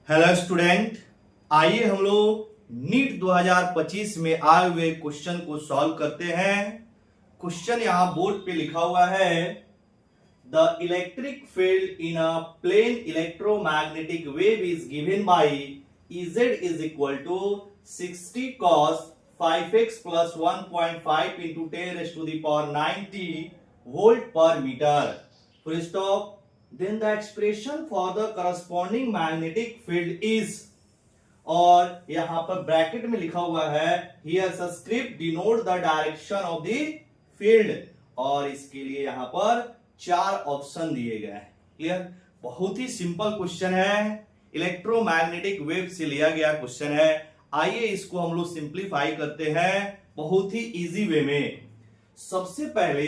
Hello student, आइए हम लोग नीट 2025 में आए हुए क्वेश्चन को सॉल्व करते हैं। क्वेश्चन यहां बोर्ड पे लिखा हुआ है, the electric field in a plane electromagnetic wave is given by Ez is equal to 60 cos 5x plus 1.5 into 10 raised to the power 90 volt per meter. Full stop. Then the expression for the corresponding magnetic field is, और यहां पर bracket में लिखा हुआ है here subscript denote the direction of the field, और इसके लिए यहां पर 4 ऑप्शन दिए गए हैं। क्लियर? बहुत ही सिंपल क्वेश्चन है, इलेक्ट्रोमैग्नेटिक वेव से लिया गया क्वेश्चन है। आइए इसको हम लोग सिंप्लीफाई करते हैं बहुत ही इजी वे में। सबसे पहले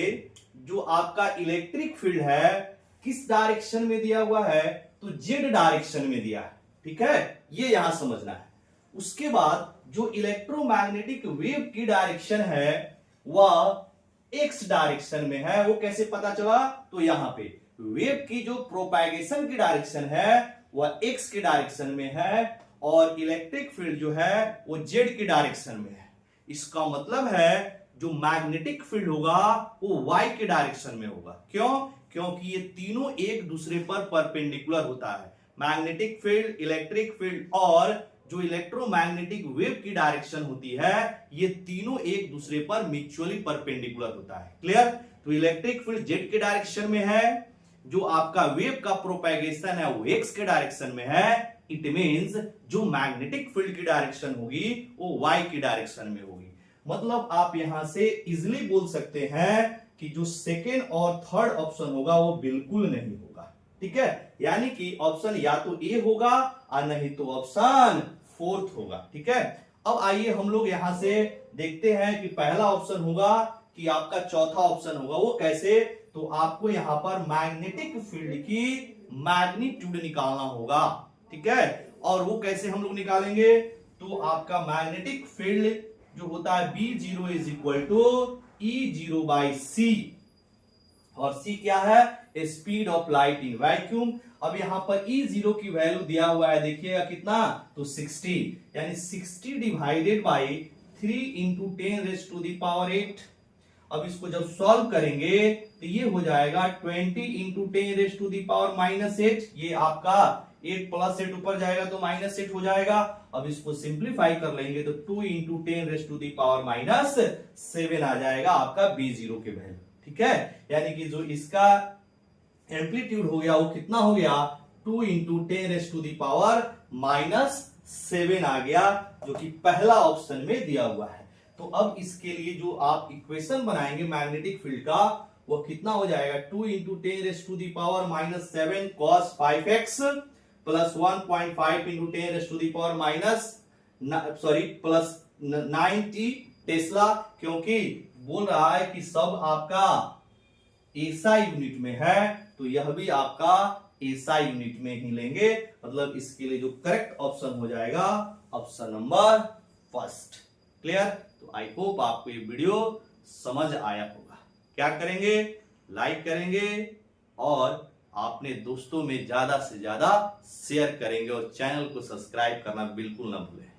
जो आपका इलेक्ट्रिक फील्ड है किस डायरेक्शन में दिया हुआ है, तो जेड डायरेक्शन में दिया है। ठीक है, ये यहां समझना है। उसके बाद जो इलेक्ट्रोमैग्नेटिक वेव की डायरेक्शन है वह एक्स डायरेक्शन में है। वो कैसे पता चला, तो यहां पे वेव की जो प्रोपैगेशन की डायरेक्शन है वह एक्स की डायरेक्शन में है और इलेक्ट्रिक फील्ड जो है वो जेड की डायरेक्शन में है। इसका मतलब है जो मैग्नेटिक फील्ड होगा वो वाई के डायरेक्शन में होगा। क्यों? क्योंकि ये तीनों एक दूसरे पर परपेंडिकुलर होता है। मैग्नेटिक फील्ड, इलेक्ट्रिक फील्ड और जो इलेक्ट्रोमैग्नेटिक वेव की डायरेक्शन होती है ये तीनों एक दूसरे पर म्यूचुअली परपेंडिकुलर होता है। क्लियर? तो इलेक्ट्रिक फील्ड जेड के डायरेक्शन में है, जो आपका वेव का प्रोपैगेशन है वो एक्स के डायरेक्शन में है। इट मींस जो मैग्नेटिक फील्ड की डायरेक्शन होगी वो वाई की डायरेक्शन में होगी। मतलब आप यहां से इजिली बोल सकते हैं कि जो सेकेंड और थर्ड ऑप्शन होगा वो बिल्कुल नहीं होगा। ठीक है, यानी कि ऑप्शन या तो ए होगा और नहीं तो ऑप्शन फोर्थ होगा। ठीक है, अब आइए हम लोग यहां से देखते हैं कि पहला ऑप्शन होगा कि आपका चौथा ऑप्शन होगा। वो कैसे, तो आपको यहां पर मैग्नेटिक फील्ड की मैग्नीट्यूड निकालना होगा। ठीक है, और वो कैसे हम लोग निकालेंगे, तो आपका मैग्नेटिक फील्ड जो होता है B0 is equal to E0 by C, और सी क्या है, speed of light in vacuum. अब यहां पर E0 की वैल्यू दिया हुआ है, देखिएगा कितना, तो 60, यानी 60 divided by 3 into 10 raise to the power 8। अब इसको जब सॉल्व करेंगे तो ये हो जाएगा 20 into 10 raise to the power -8। ये आपका 8 प्लस 8 ऊपर जाएगा तो -8 हो जाएगा। अब इसको सिंप्लीफाई कर लेंगे तो 2 into 10 raise to the power -7 आ जाएगा आपका B0 के वैल्यू। ठीक है, यानी कि जो इसका एम्पलीट्यूड हो गया वो कितना हो गया, 2 into 10 raise to the power -7 आ गया, जो कि पहला ऑप्शन में दिया हुआ है। तो अब इसके लिए जो आप इक्वेशन बनाएंगे मैग्नेटिक फील्ड का वो कितना हो जाएगा, 2 into 10 raise to the power -7 cos 5x plus 1.5 into 10 raise to the power plus 90 tesla, क्योंकि बोल रहा है कि सब आपका एसआई यूनिट में है तो यह भी आपका एसआई यूनिट में ही लेंगे। मतलब इसके लिए जो करेक्ट ऑप्शन हो जाएगा ऑप्शन नंबर फर्स्ट। क्लियर? तो आई होप आपको ये वीडियो समझ आया होगा। क्या करेंगे, लाइक करेंगे और अपने दोस्तों में ज्यादा से ज्यादा शेयर करेंगे और चैनल को सब्सक्राइब करना बिल्कुल ना भूलें।